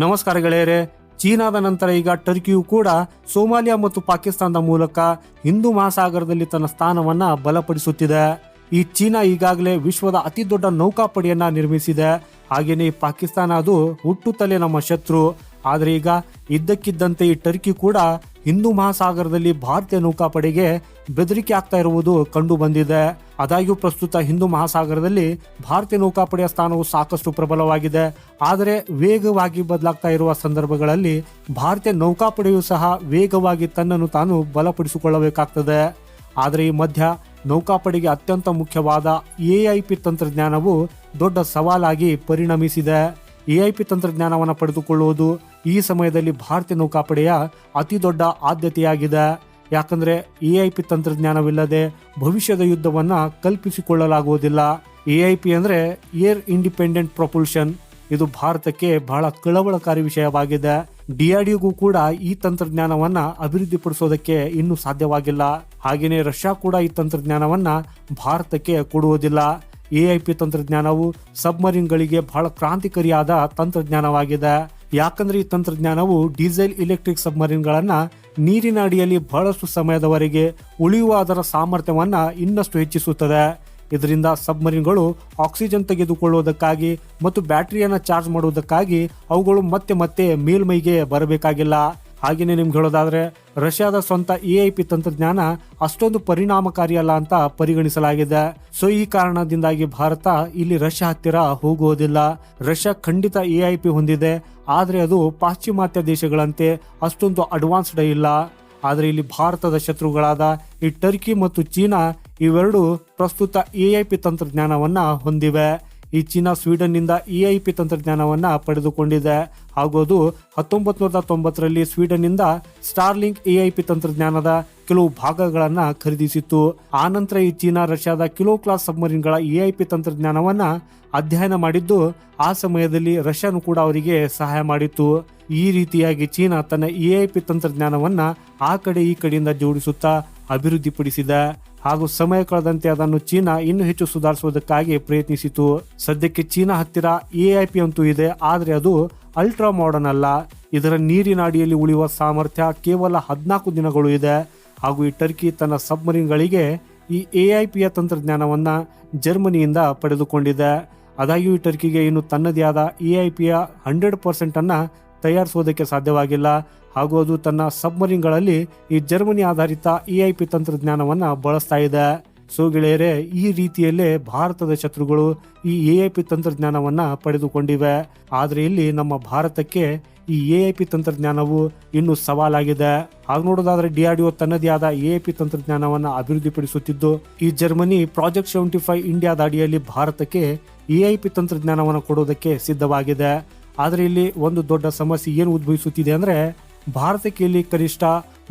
ನಮಸ್ಕಾರ ಗೆಳೆಯರೆ. ಚೀನಾದ ನಂತರ ಈಗ ಟರ್ಕಿಯು ಕೂಡ ಸೋಮಾಲಿಯಾ ಮತ್ತು ಪಾಕಿಸ್ತಾನದ ಮೂಲಕ ಹಿಂದೂ ಮಹಾಸಾಗರದಲ್ಲಿ ತನ್ನ ಸ್ಥಾನವನ್ನ ಬಲಪಡಿಸುತ್ತಿದೆ. ಈ ಚೀನಾ ಈಗಾಗಲೇ ವಿಶ್ವದ ಅತಿ ದೊಡ್ಡ ನೌಕಾಪಡೆಯನ್ನ ನಿರ್ಮಿಸಿದೆ. ಹಾಗೇನೆ ಪಾಕಿಸ್ತಾನ ಅದು ಹುಟ್ಟುತ್ತಲೇ ನಮ್ಮ ಶತ್ರು. ಆದ್ರೆ ಈಗ ಇದ್ದಕ್ಕಿದ್ದಂತೆ ಈ ಟರ್ಕಿ ಕೂಡ ಹಿಂದೂ ಮಹಾಸಾಗರದಲ್ಲಿ ಭಾರತೀಯ ನೌಕಾಪಡೆಗೆ ಬೆದರಿಕೆ ಆಗ್ತಾ ಇರುವುದು ಕಂಡು ಬಂದಿದೆ. ಆದಾಗ್ಯೂ ಪ್ರಸ್ತುತ ಹಿಂದೂ ಮಹಾಸಾಗರದಲ್ಲಿ ಭಾರತೀಯ ನೌಕಾಪಡೆಯ ಸ್ಥಾನವು ಸಾಕಷ್ಟು ಪ್ರಬಲವಾಗಿದೆ. ಆದರೆ ವೇಗವಾಗಿ ಬದಲಾಗ್ತಾ ಇರುವ ಸಂದರ್ಭಗಳಲ್ಲಿ ಭಾರತೀಯ ನೌಕಾಪಡೆಯು ಸಹ ವೇಗವಾಗಿ ತನ್ನನ್ನು ತಾನು ಬಲಪಡಿಸಿಕೊಳ್ಳಬೇಕಾಗ್ತದೆ. ಆದರೆ ಈ ಮಧ್ಯ ನೌಕಾಪಡೆಗೆ ಅತ್ಯಂತ ಮುಖ್ಯವಾದ AIP ತಂತ್ರಜ್ಞಾನವು ದೊಡ್ಡ ಸವಾಲಾಗಿ ಪರಿಣಮಿಸಿದೆ. AIP ತಂತ್ರಜ್ಞಾನವನ್ನು ಪಡೆದುಕೊಳ್ಳುವುದು ಈ ಸಮಯದಲ್ಲಿ ಭಾರತೀಯ ನೌಕಾಪಡೆಯ ಅತಿ ದೊಡ್ಡ ಆದ್ಯತೆಯಾಗಿದೆ. ಯಾಕಂದ್ರೆ AIP ತಂತ್ರಜ್ಞಾನವಿಲ್ಲದೆ ಭವಿಷ್ಯದ ಯುದ್ಧವನ್ನ ಕಲ್ಪಿಸಿಕೊಳ್ಳಲಾಗುವುದಿಲ್ಲ. AIP ಅಂದ್ರೆ ಏರ್ ಇಂಡಿಪೆಂಡೆಂಟ್ ಪ್ರೊಪಲ್ಷನ್. ಇದು ಭಾರತಕ್ಕೆ ಬಹಳ ಕಳವಳಕಾರಿ ವಿಷಯವಾಗಿದೆ. DRDO ಕೂಡ ಈ ತಂತ್ರಜ್ಞಾನವನ್ನ ಅಭಿವೃದ್ಧಿಪಡಿಸೋದಕ್ಕೆ ಇನ್ನೂ ಸಾಧ್ಯವಾಗಿಲ್ಲ. ಹಾಗೆಯೇ ರಷ್ಯಾ ಕೂಡ ಈ ತಂತ್ರಜ್ಞಾನವನ್ನ ಭಾರತಕ್ಕೆ ಕೊಡುವುದಿಲ್ಲ. AIP ತಂತ್ರಜ್ಞಾನವು ಸಬ್ಮರೀನ್ಗಳಿಗೆ ಬಹಳ ಕ್ರಾಂತಿಕಾರಿಯಾದ ತಂತ್ರಜ್ಞಾನವಾಗಿದೆ. ಯಾಕಂದ್ರೆ ಈ ತಂತ್ರಜ್ಞಾನವು ಡೀಸೆಲ್ ಇಲೆಕ್ಟ್ರಿಕ್ ಸಬ್ಮರೀನ್ಗಳನ್ನ ನೀರಿನ ಅಡಿಯಲ್ಲಿ ಬಹಳಷ್ಟು ಸಮಯದವರೆಗೆ ಉಳಿಯುವ ಅದರ ಸಾಮರ್ಥ್ಯವನ್ನ ಇನ್ನಷ್ಟು ಹೆಚ್ಚಿಸುತ್ತದೆ. ಇದರಿಂದ ಸಬ್ಮರೀನ್ಗಳು ಆಕ್ಸಿಜನ್ ತೆಗೆದುಕೊಳ್ಳುವುದಕ್ಕಾಗಿ ಮತ್ತು ಬ್ಯಾಟರಿಯನ್ನ ಚಾರ್ಜ್ ಮಾಡುವುದಕ್ಕಾಗಿ ಅವುಗಳು ಮತ್ತೆ ಮತ್ತೆ ಮೇಲ್ಮೈಗೆ ಬರಬೇಕಾಗಿಲ್ಲ. ಹಾಗೆಯೇ ನಿಮ್ಗೆ ಹೇಳೋದಾದ್ರೆ ರಷ್ಯಾದ ಸ್ವಂತ AIP ತಂತ್ರಜ್ಞಾನ ಅಷ್ಟೊಂದು ಪರಿಣಾಮಕಾರಿ ಅಲ್ಲ ಅಂತ ಪರಿಗಣಿಸಲಾಗಿದೆ. ಸೊ ಈ ಕಾರಣದಿಂದಾಗಿ ಭಾರತ ಇಲ್ಲಿ ರಷ್ಯಾ ಹತ್ತಿರ ಹೋಗುವುದಿಲ್ಲ. ರಷ್ಯಾ ಖಂಡಿತ AIP ಹೊಂದಿದೆ, ಆದ್ರೆ ಅದು ಪಾಶ್ಚಿಮಾತ್ಯ ದೇಶಗಳಂತೆ ಅಷ್ಟೊಂದು ಅಡ್ವಾನ್ಸ್ಡ್ ಇಲ್ಲ. ಆದ್ರೆ ಇಲ್ಲಿ ಭಾರತದ ಶತ್ರುಗಳಾದ ಈ ಟರ್ಕಿ ಮತ್ತು ಚೀನಾ ಇವೆರಡು ಪ್ರಸ್ತುತ AIP ತಂತ್ರಜ್ಞಾನವನ್ನ ಹೊಂದಿವೆ. ಈ ಚೀನಾ ಸ್ವೀಡನ್ ನಿಂದ AIP ತಂತ್ರಜ್ಞಾನವನ್ನ ಪಡೆದುಕೊಂಡಿದೆ. ಹಾಗೂ ಅದು 1990ರಲ್ಲಿ ಸ್ವೀಡನ್ ನಿಂದ ಸ್ಟಾರ್ಲಿಂಕ್ AIP ತಂತ್ರಜ್ಞಾನದ ಕೆಲವು ಭಾಗಗಳನ್ನ ಖರೀದಿಸಿತ್ತು. ಆ ನಂತರ ಈ ಚೀನಾ ರಷ್ಯಾದ ಕಿಲೋ ಕ್ಲಾಸ್ ಸಬ್ಮರೀನ್ಗಳ AIP ತಂತ್ರಜ್ಞಾನವನ್ನ ಅಧ್ಯಯನ ಮಾಡಿದ್ದು ಆ ಸಮಯದಲ್ಲಿ ರಷ್ಯಾನು ಕೂಡ ಅವರಿಗೆ ಸಹಾಯ ಮಾಡಿತ್ತು. ಈ ರೀತಿಯಾಗಿ ಚೀನಾ ತನ್ನ AIP ತಂತ್ರಜ್ಞಾನವನ್ನ ಆ ಕಡೆ ಈ ಕಡೆಯಿಂದ ಜೋಡಿಸುತ್ತಾ ಅಭಿವೃದ್ಧಿಪಡಿಸಿದೆ. ಹಾಗೂ ಸಮಯ ಕಳೆದಂತೆ ಅದನ್ನು ಚೀನಾ ಇನ್ನೂ ಹೆಚ್ಚು ಸುಧಾರಿಸುವುದಕ್ಕಾಗಿ ಪ್ರಯತ್ನಿಸಿತು. ಸದ್ಯಕ್ಕೆ ಚೀನಾ ಹತ್ತಿರ AIP ಅಂತೂ ಇದೆ, ಆದ್ರೆ ಅದು ಅಲ್ಟ್ರಾ ಮಾಡರ್ನ್ ಅಲ್ಲ. ಇದರ ನೀರಿನ ಅಡಿಯಲ್ಲಿ ಉಳಿಯುವ ಸಾಮರ್ಥ್ಯ ಕೇವಲ 14 ದಿನಗಳು ಇದೆ. ಹಾಗೂ ಈ ಟರ್ಕಿ ತನ್ನ ಸಬ್ಮರೀನ್ಗಳಿಗೆ ಈ AIPಯ ತಂತ್ರಜ್ಞಾನವನ್ನ ಜರ್ಮನಿಯಿಂದ ಪಡೆದುಕೊಂಡಿದೆ. ಆದಾಗ್ಯೂ ಈ ಟರ್ಕಿಗೆ ಇನ್ನು ತನ್ನದೇ ಆದ AIPಯ 100% ಅನ್ನ ತಯಾರಿಸುವುದಕ್ಕೆ ಸಾಧ್ಯವಾಗಿಲ್ಲ. ಹಾಗೂ ಅದು ತನ್ನ ಸಬ್ಮರೀನ್ಗಳಲ್ಲಿ ಈ ಜರ್ಮನಿ ಆಧಾರಿತ AIP ತಂತ್ರಜ್ಞಾನವನ್ನ ಬಳಸ್ತಾ ಇದೆ. ಸೊ ಗೆಳೆಯರೆ, ಈ ರೀತಿಯಲ್ಲೇ ಭಾರತದ ಶತ್ರುಗಳು ಈ AIP ತಂತ್ರಜ್ಞಾನವನ್ನ ಪಡೆದುಕೊಂಡಿವೆ. ಆದ್ರೆ ಇಲ್ಲಿ ನಮ್ಮ ಭಾರತಕ್ಕೆ ಈ AIP ತಂತ್ರಜ್ಞಾನವು ಇನ್ನು ಸವಾಲಾಗಿದೆ. ಹಾಗೆ ನೋಡೋದಾದ್ರೆ DRDO ತನ್ನದೇ ಆದ AIP ತಂತ್ರಜ್ಞಾನವನ್ನ ಅಭಿವೃದ್ಧಿಪಡಿಸುತ್ತಿದ್ದು ಈ ಜರ್ಮನಿ ಪ್ರಾಜೆಕ್ಟ್ 75 ಇಂಡಿಯಾದ ಅಡಿಯಲ್ಲಿ ಭಾರತಕ್ಕೆ AIP ತಂತ್ರಜ್ಞಾನವನ್ನು ಕೊಡೋದಕ್ಕೆ ಸಿದ್ಧವಾಗಿದೆ. ಆದ್ರೆ ಇಲ್ಲಿ ಒಂದು ದೊಡ್ಡ ಸಮಸ್ಯೆ ಏನು ಉದ್ಭವಿಸುತ್ತಿದೆ ಅಂದ್ರೆ ಭಾರತಕ್ಕೆ ಇಲ್ಲಿ ಕನಿಷ್ಠ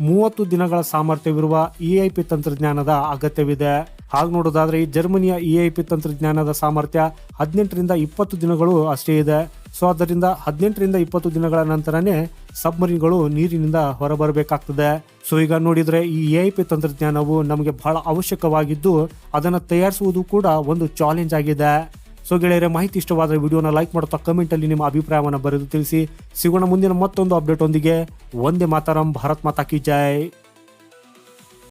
30 ದಿನಗಳ ಸಾಮರ್ಥ್ಯವಿರುವ AIP ತಂತ್ರಜ್ಞಾನದ ಅಗತ್ಯವಿದೆ. ಹಾಗೆ ನೋಡೋದಾದ್ರೆ ಈ ಜರ್ಮನಿಯ AIP ತಂತ್ರಜ್ಞಾನದ ಸಾಮರ್ಥ್ಯ 18ರಿಂದ 20 ದಿನಗಳು ಅಷ್ಟೇ ಇದೆ. ಸೊ ಆದ್ದರಿಂದ 18ರಿಂದ 20 ದಿನಗಳ ನಂತರನೇ ಸಬ್ಮರೀನ್ಗಳು ನೀರಿನಿಂದ ಹೊರಬರಬೇಕಾಗ್ತದೆ. ಸೊ ಈಗ ನೋಡಿದ್ರೆ ಈ AIP ತಂತ್ರಜ್ಞಾನವು ನಮಗೆ ಬಹಳ ಅವಶ್ಯಕವಾಗಿದ್ದು ಅದನ್ನು ತಯಾರಿಸುವುದು ಕೂಡ ಒಂದು ಚಾಲೆಂಜ್ ಆಗಿದೆ. ಸೊ ಗೆಳೆಯರೆ, ಮಾಹಿತಿ ಇಷ್ಟವಾದರೆ ವಿಡಿಯೋನ ಲೈಕ್ ಮಾಡುತ್ತಾ ಕಮೆಂಟ್ ಅಲ್ಲಿ ನಿಮ್ಮ ಅಭಿಪ್ರಾಯವನ್ನು ಬರೆದು ತಿಳಿಸಿ. ಸಿಗೋಣ ಮುಂದಿನ ಮತ್ತೊಂದು ಅಪ್ಡೇಟ್ ಒಂದಿಗೆ. ವಂದೇ ಮಾತರಂ. ಭಾರತ್ ಮಾತಾ ಕಿ ಜೈ.